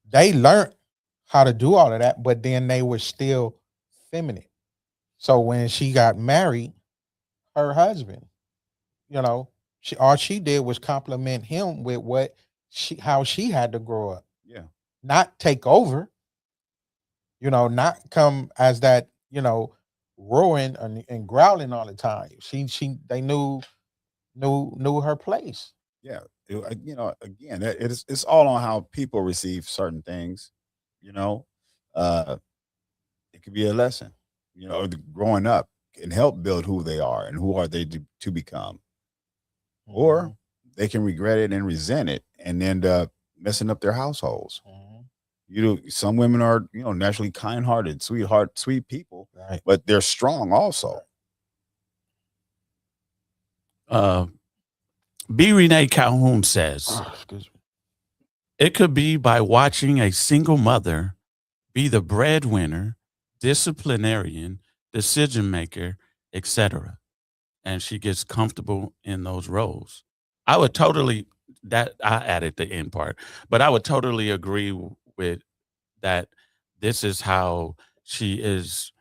they learned how to do all of that, but then they were still feminine. So when she got married, her husband, all she did was compliment him with how she had to grow up, Yeah. not take over, not come as that, roaring and growling all the time. They knew her place. Yeah. Again, it's all on how people receive certain things. You know, uh, it could be a lesson. Growing up can help build who they are and who are they to become, or they can regret it and resent it and end up messing up their households. Some women are, naturally kind-hearted, sweet people, Right. but they're strong also. B. Renee Calhoun says, Excuse me. it could be by watching a single mother be the breadwinner, disciplinarian, decision maker, etc. And she gets comfortable in those roles. I would totally that I added the end part, but I would totally agree with that. This is how she is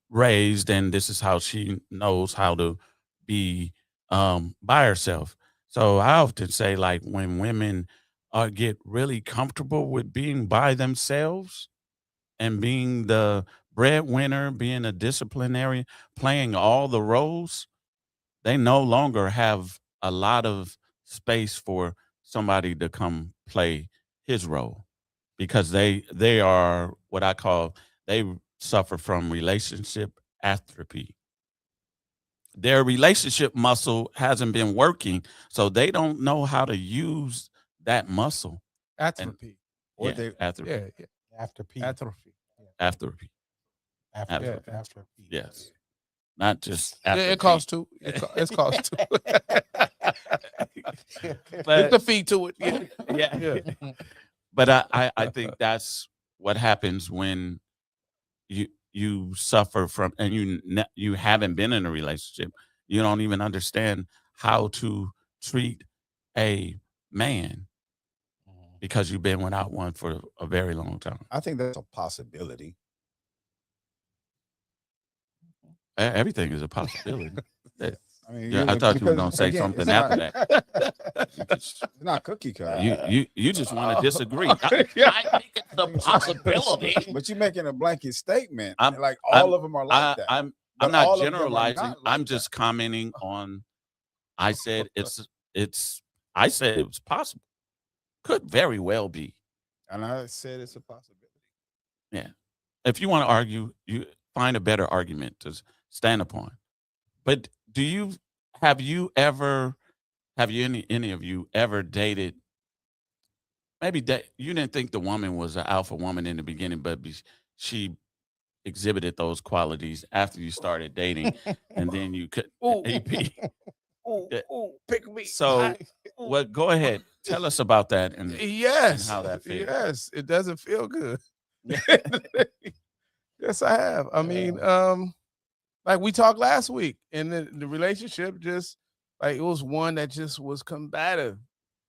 raised, and this is how she knows how to be by herself. So I often say, like, when women get really comfortable with being by themselves and being the breadwinner, being a disciplinarian, playing all the roles, they no longer have a lot of space for somebody to come play his role because they are what I call they suffer from relationship atrophy. Their relationship muscle hasn't been working, so they don't know how to use that muscle. Atrophy. Or Yeah, they atrophy. Yeah, yeah. After P. Atrophy. Atrophy. After, Atrophy. after P. Yes. Not just Yeah, atrophy. it costs two. It's cost two. It's But the fee to it. Yeah. yeah. Yeah. But I think that's what happens when you suffer from and you haven't been in a relationship. You don't even understand how to treat a man because you've been without one for a very long time. I think that's a possibility. Everything is a possibility. I mean, Yeah, I thought you were because, gonna say again, something it's after not, that. it's not cookie cutter. You just want to disagree. I think it's a possibility. But you're making a blanket statement. I'm- Like I'm- all of them are like that. I'm But not all of them are generalizing. not like I'm that. just commenting on. I said it's. I said it was possible. Could very well be. And I said it's a possibility. Yeah. If you want to argue, you find a better argument to stand upon. But have you any of you ever dated? Maybe you didn't think the woman was an alpha woman in the beginning, but she exhibited those qualities after you started dating, and then you could. AP. Pick me. So, well, go ahead. Tell us about that and Yes. how that feels. Yes. It doesn't feel good. Yes, I have. I mean, like we talked last week, and the relationship just like it was one that just was combative.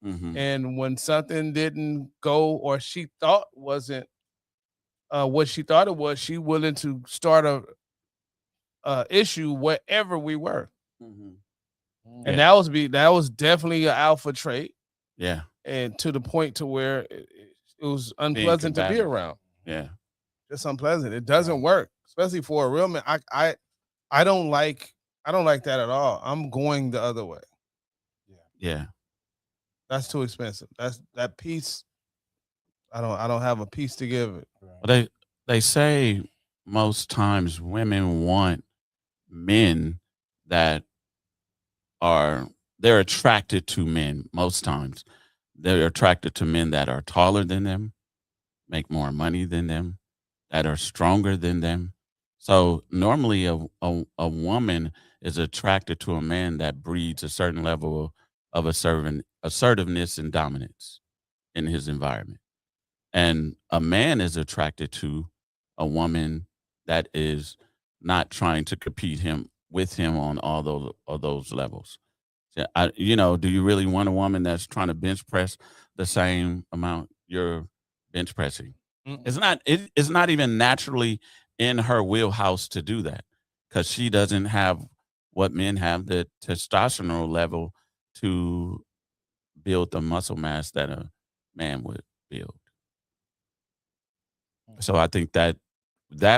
Mhm. And when something didn't go or she thought wasn't what she thought it was, she willing to start a issue wherever we were. Mhm. And Yeah. that was definitely an alpha trait, Yeah. and to the point to where it was unpleasant to be combative. around. Yeah. Just unpleasant. It doesn't work, especially for a real man. I don't like that at all. I'm going the other way. Yeah. That's too expensive. That's that piece. I don't have a piece to give it. Well, they say most times women want men that they're attracted to men most times. They're attracted to men that are taller than them, make more money than them, that are stronger than them. So normally a woman is attracted to a man that breeds a certain level of assertiveness and dominance in his environment. And a man is attracted to a woman that is not trying to compete with him on all those levels. Yeah, do you really want a woman that's trying to bench press the same amount you're bench pressing? It's not even naturally in her wheelhouse to do that because she doesn't have what men have, the testosterone level to build the muscle mass that a man would build. So I think that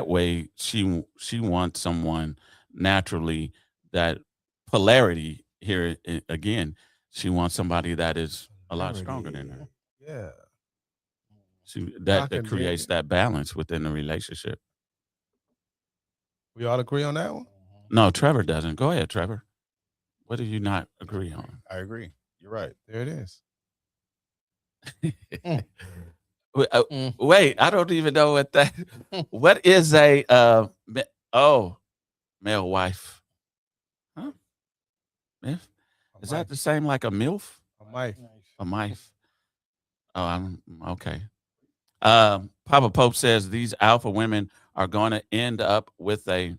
way she wants someone naturally that polarity here again. She wants somebody that is a lot stronger than her. Yeah. That can dig creates it. that balance within the relationship. We all agree on that one? No, Trevor doesn't. Go ahead, Trevor. What do you not agree on? I agree. You're right. There it is. Wait, I don't even know what that. What is a male wife? Huh? Myth? Is that the same like a milf? A mic. A mife? Oh, I'm okay. Papa Pope says these alpha women are going to end up with a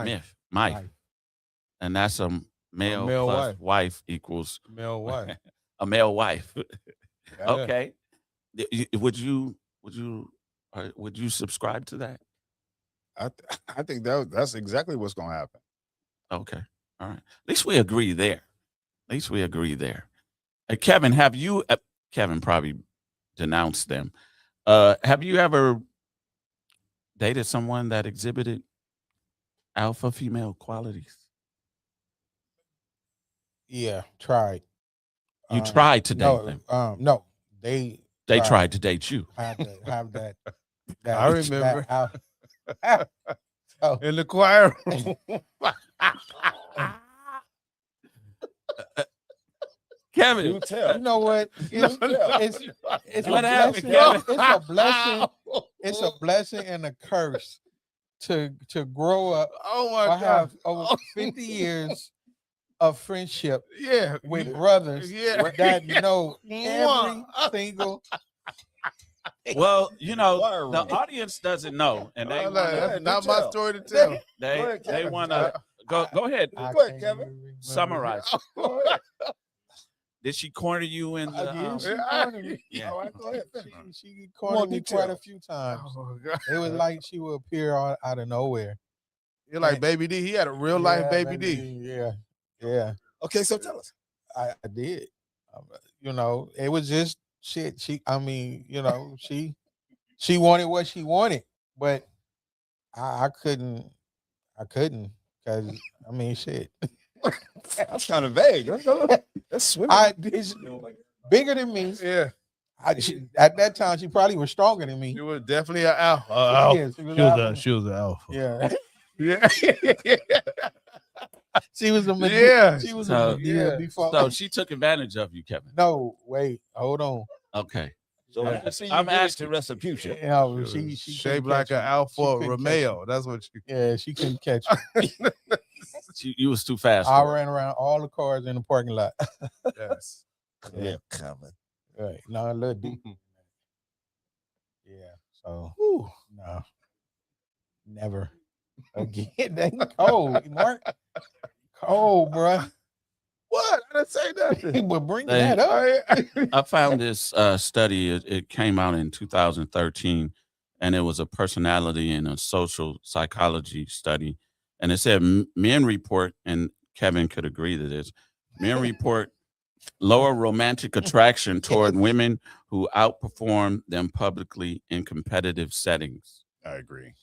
myth, and that's a male, male plus wife. wife equals Male wife. a male wife. Yeah. Okay. Would you subscribe to that? I think that's exactly what's going to happen. Okay. All right. At least we agree there. Kevin, have you? Kevin probably denounced them. Have you ever dated someone that exhibited alpha female qualities? Yeah, tried. You tried to date No, them. no, they Tried to date you. have that. I remember. Oh, In the choir room. Kevin, You tell. you know what? It's What a happened, blessing. Kevin? It's a blessing. It's a blessing and a curse to grow up. Oh my I God. have over 50 years of friendship Yeah. with brothers Yeah. that know every Mwah. single. well, you know, Choir the room. audience doesn't know, and they Oh, no, wanna, that's ahead, not do my tell. story to tell. they wanna go ahead. I Go ahead, can't Kevin. even remember. Summarize. Go ahead. Did she corner you in the? Yeah, she Yeah. cornered me. Yeah. All right, go ahead. She cornered me quite a few times. Oh, God. It was like she would appear out of nowhere. You're like Baby D. He had a real life Yeah, Baby D. Yeah. Okay, so tell us. I did. You know, it was just shit. She wanted what she wanted, but I couldn't because shit. That's kind of vague. That's swimming. It's bigger than me. Yeah. At that time, she probably was stronger than me. She was definitely an alpha. Yeah, she was an alpha. Yeah, Yeah. she was a Medea. Yeah. She was So- a Medea before. So she took advantage of you, Kevin. No, wait, hold on. Okay. So Yeah. I'm asking. to restitution. You know, She she was couldn't shaped like catch an me. Alfa She couldn't catch Romeo. That's what she. me. Yeah, she couldn't catch me. You was too fast. I for her. ran around all the cars in the parking lot. Yes. Yeah. Cover. Right. No, a little deep. Yeah. So no. Never again. That cold, Mark. Cold, bruh. What? I didn't say nothing. But bring They- that up. I found this study. It came out in 2013, and it was a personality and a social psychology study. And it said men report, and Kevin could agree to this, men report lower romantic attraction toward women who outperform them publicly in competitive settings. I agree.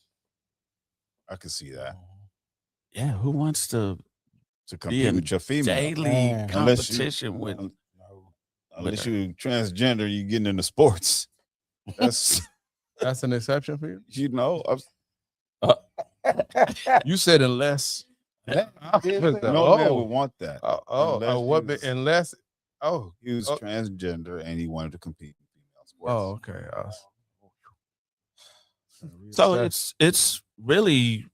I can see that. Yeah, who wants to To be compete in with your female. daily Man. Unless you- competition with? No. Unless you transgender, you getting into sports. That's That's an exception for you. you know. You said unless. No man would want that. Unless what? he was- Unless. Oh. He was Oh. transgender and he wanted to compete in female sports. Oh, okay. So it's really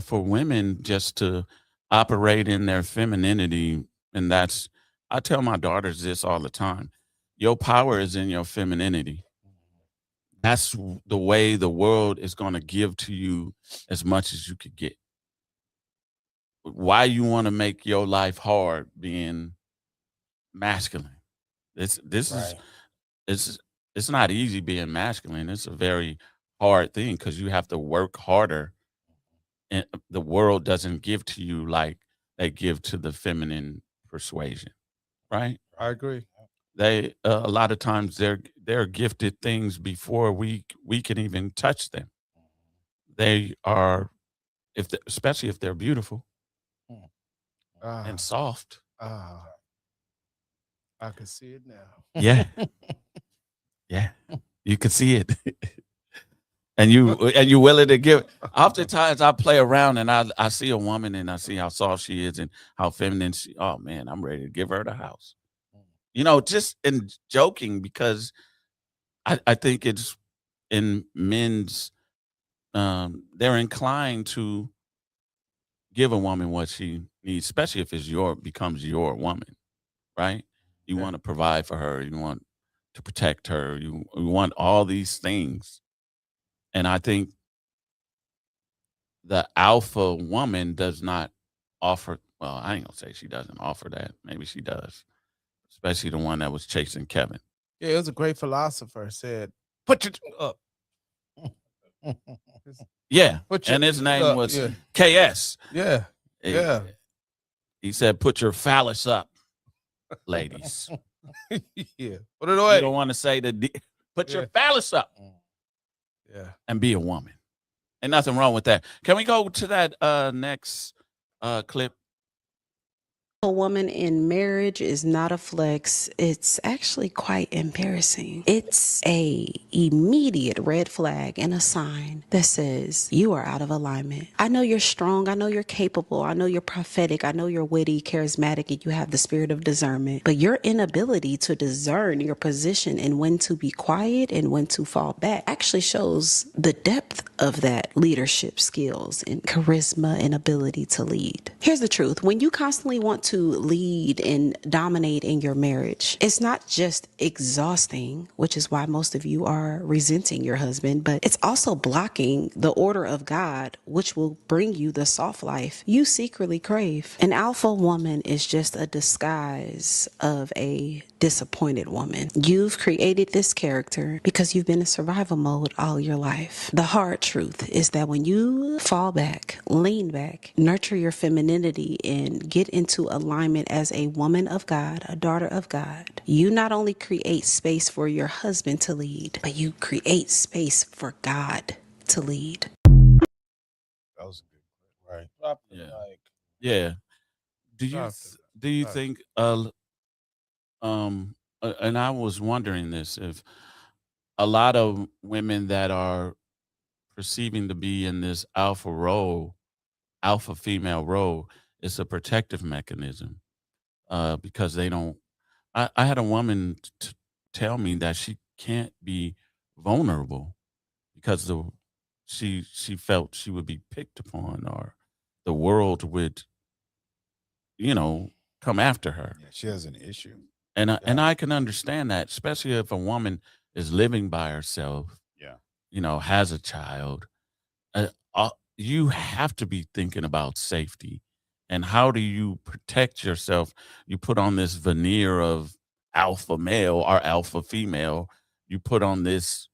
for women just to operate in their femininity, and that's, I tell my daughters this all the time. Your power is in your femininity. That's the way the world is going to give to you as much as you could get. Why you want to make your life hard being masculine? This Right. it's not easy being masculine. It's a very hard thing because you have to work harder, and the world doesn't give to you like they give to the feminine persuasion, right? I agree. They a lot of times they're gifted things before we can even touch them. They are, especially if they're beautiful and soft. I can see it now. Yeah, yeah, you can see it. And you willing to give. Oftentimes I play around and I see a woman and I see how soft she is and how feminine she. Oh man, I'm ready to give her the house. You know, just in joking, because I think it's in men's. They're inclined to give a woman what she needs, especially if it's becomes your woman, right? You want to provide for her. You want to protect her. You want all these things. And I think the alpha woman does not offer, well, I ain't gonna say she doesn't offer that. Maybe she does, especially the one that was chasing Kevin. Yeah, it was a great philosopher said, "Put your up." Yeah, Put your and his name up, was yeah. KS. Yeah, yeah. He said, "Put your phallus up, ladies." Yeah. Put it You away. don't want to say put your Yeah. phallus up Yeah. and be a woman. Ain't nothing wrong with that. Can we go to that next clip? A woman in marriage is not a flex. It's actually quite embarrassing. It's a immediate red flag and a sign that says you are out of alignment. I know you're strong. I know you're capable. I know you're prophetic. I know you're witty, charismatic, and you have the spirit of discernment. But your inability to discern your position and when to be quiet and when to fall back actually shows the depth of that leadership skills and charisma and ability to lead. Here's the truth. When you constantly want to lead and dominate in your marriage, it's not just exhausting, which is why most of you are resenting your husband, but it's also blocking the order of God, which will bring you the soft life you secretly crave. An alpha woman is just a disguise of a disappointed woman. You've created this character because you've been in survival mode all your life. The hard truth is that when you fall back, lean back, nurture your femininity, and get into alignment as a woman of God, a daughter of God, you not only create space for your husband to lead, but you create space for God to lead. That was a good Right. Drop the Yeah. mic. Yeah. Do you Drop it. do you Drop it. think and I was wondering this, if a lot of women that are perceiving to be in this alpha female role, is a protective mechanism, because they don't. I had a woman tell me that she can't be vulnerable because she felt she would be picked upon, or the world would, you know, come after her. Yeah, she has an issue. And I can understand that, especially if a woman is living by herself, Yeah. has a child. You have to be thinking about safety, and how do you protect yourself? You put on this veneer of alpha male or alpha female. You put on this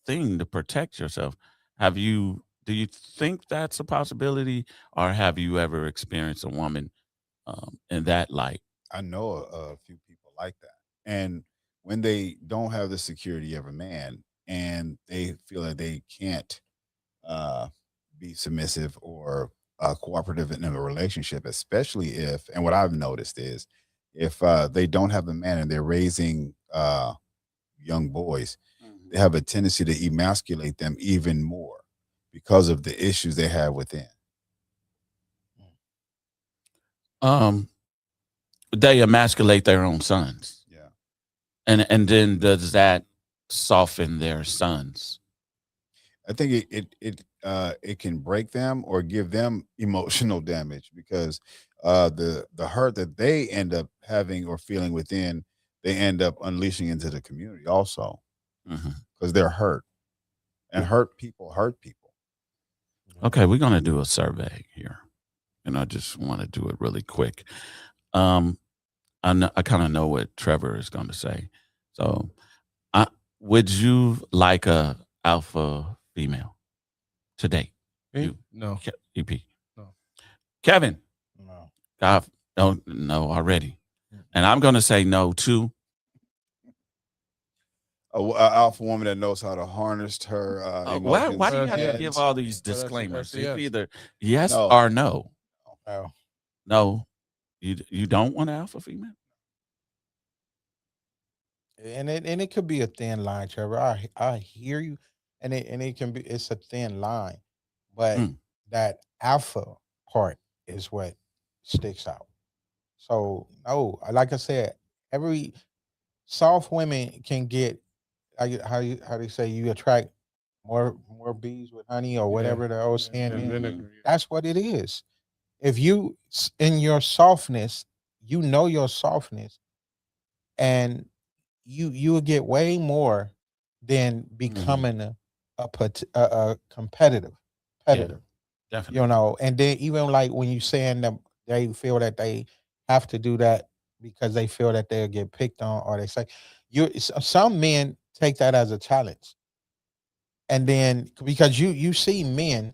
thing to protect yourself. Do you think that's a possibility, or have you ever experienced a woman in that light? I know a few people like that. And when they don't have the security of a man and they feel that they can't uh, be submissive or cooperative in a relationship, especially if, and what I've noticed is, if they don't have a man and they're raising young boys, they have a tendency to emasculate them even more because of the issues they have within. Um, they emasculate their own sons, Yeah. and then does that soften their sons? I think it can break them or give them emotional damage because the hurt that they end up having or feeling within, they end up unleashing into the community also Mhm. because they're hurt, and hurt people. Okay, we're gonna do a survey here, and I just want to do it really quick. Um, I kind of know what Trevor is going to say. So, I, would you like a alpha female today? Me? You, No. EP. No. Kevin, No. God, don't no already, and I'm going to say no too. A alpha woman that knows how to harness her emotions. Why do you have to Yes. give all these Well, disclaimers? that's a yes. It's either yes No. or no. No. No, you don't want an alpha female. And it could be a thin line, Trevor. I hear you, and it can be, it's a thin line, but Mm. that alpha part is what sticks out. So no, like I said, every soft women can get, how do you say, you attract more bees with honey or whatever the old saying And is. vinegar. That's what it is. If you in your softness, you know your softness, and you will get way more than becoming a competitive competitor. Definitely. You know, and then even like when you saying that they feel that they have to do that because they feel that they'll get picked on, or they say some men take that as a challenge. And then because you see men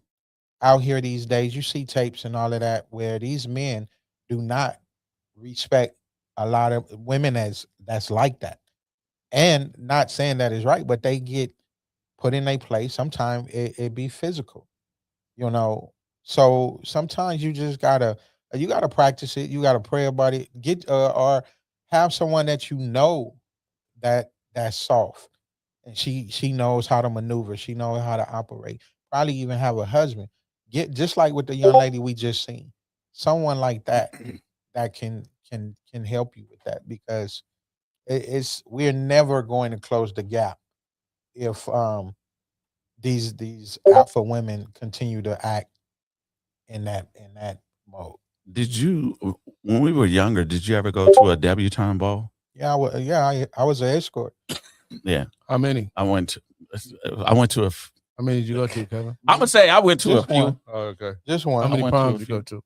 out here these days, you see tapes and all of that where these men do not respect a lot of women as that's like that. And not saying that is right, but they get put in a place. Sometimes it be physical, you know. So sometimes you just gotta You got to practice it. You got to pray about it. Get or have someone that you know that's soft, and she knows how to maneuver. She knows how to operate. Probably even have a husband. Get just like with the young lady we just seen. Someone like that that can help you with that, because we're never going to close the gap if these alpha women continue to act in that mode. Did you, when we were younger, did you ever go to a debutante ball? Yeah, I was an escort. Yeah. How many? I went to a How many did you go to, Kevin? I'm gonna say I went to Just a few. one. Oh, okay. Just one. How many went to a proms did you few. go to?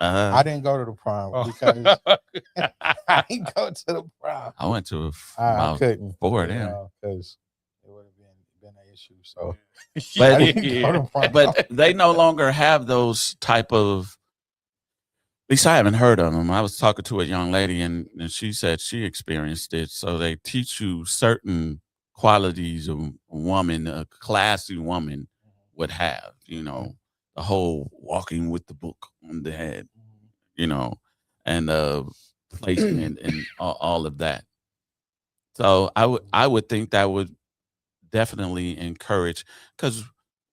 I didn't go to the prom because I didn't go to the prom. I went to I about couldn't 4 then. because it would have been an issue. So But, I didn't go to prom. but they no longer have those type of, at least I haven't heard of them. I was talking to a young lady and she said she experienced it. So they teach you certain qualities of a woman, a classy woman would have, the whole walking with the book on the head, and placement and all of that. So I would think that would definitely encourage, because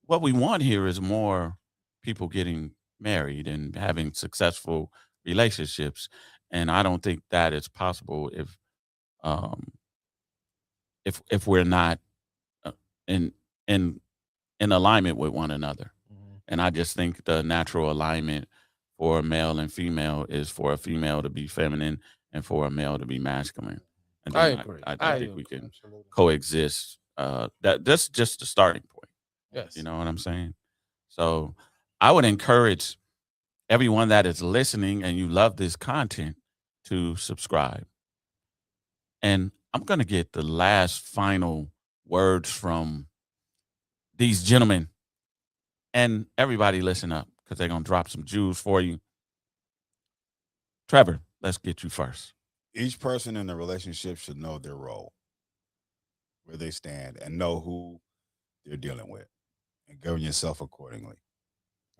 what we want here is more people getting married and having successful relationships, and I don't think that is possible if we're not in alignment with one another. And I just think the natural alignment for male and female is for a female to be feminine and for a male to be masculine. And I then agree. I think we can coexist. That's just the starting point. Yes. You know what I'm saying? So I would encourage everyone that is listening and you love this content to subscribe. And I'm going to get the last final words from these gentlemen. And everybody listen up, because they're going to drop some jewels for you. Trevor, let's get you first. Each person in the relationship should know their role, where they stand, and know who they're dealing with, and govern yourself accordingly.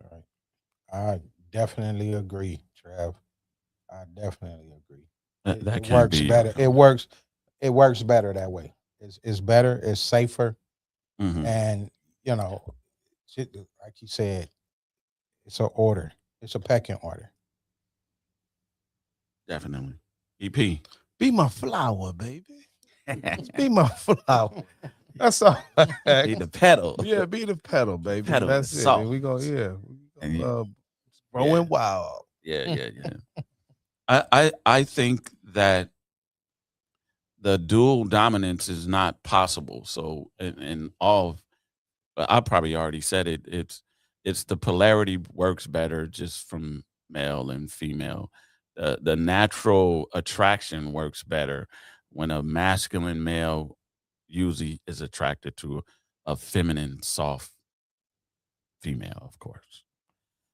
All right. I definitely agree, Trev. I definitely agree. That It can't works be better. It works better that way. It's better. It's safer, Mhm. and like you said, it's an order. It's a pecking order. Definitely. EP. Be my flower, baby. Be my flower. That's all. Be the pedal. Yeah, be the pedal, baby. Pedal That's is it. soft. And we go, And growing wild. Yeah. I think that the dual dominance is not possible. So in all, I probably already said it. It's the polarity works better just from male and female. The natural attraction works better when a masculine male usually is attracted to a feminine, soft female, of course.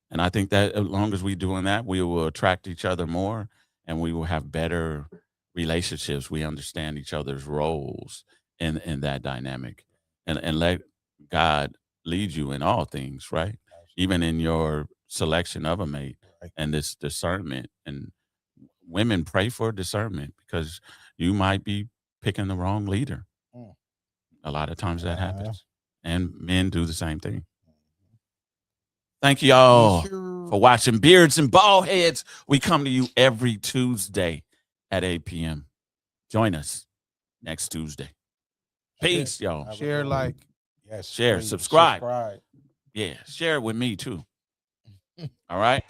And I think that as long as we're doing that, we will attract each other more and we will have better relationships. We understand each other's roles in that dynamic, and let God lead you in all things, right? Even in your selection of a mate and this discernment. And women, pray for discernment, because you might be picking the wrong leader. A lot of times that happens. And men do the same thing. Thank you all for watching Beards and Baldheads. We come to you every Tuesday at 8 p.m. Join us next Tuesday. Peace, y'all. Share, like. Yes. Share, please, subscribe. Yeah, share it with me too. All right?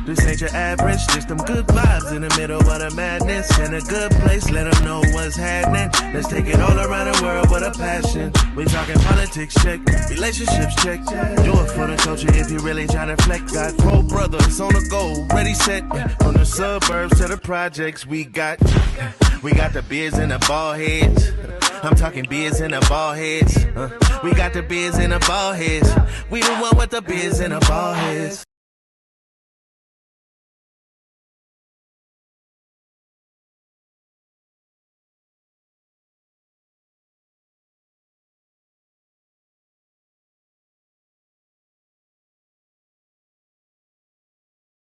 This ain't your average, just them good vibes in the middle of the madness. In a good place, let them know what's happening. Let's take it all around the world with a passion. We talking politics, check. Relationships, check. Do it for the culture if you really trying to flex. Got 4 brothers on the go, ready, set. From the suburbs to the projects, we got the beards and the bald heads. I'm talking beards and the bald heads. We got the beards and the bald heads. We the one with the beards and the bald heads.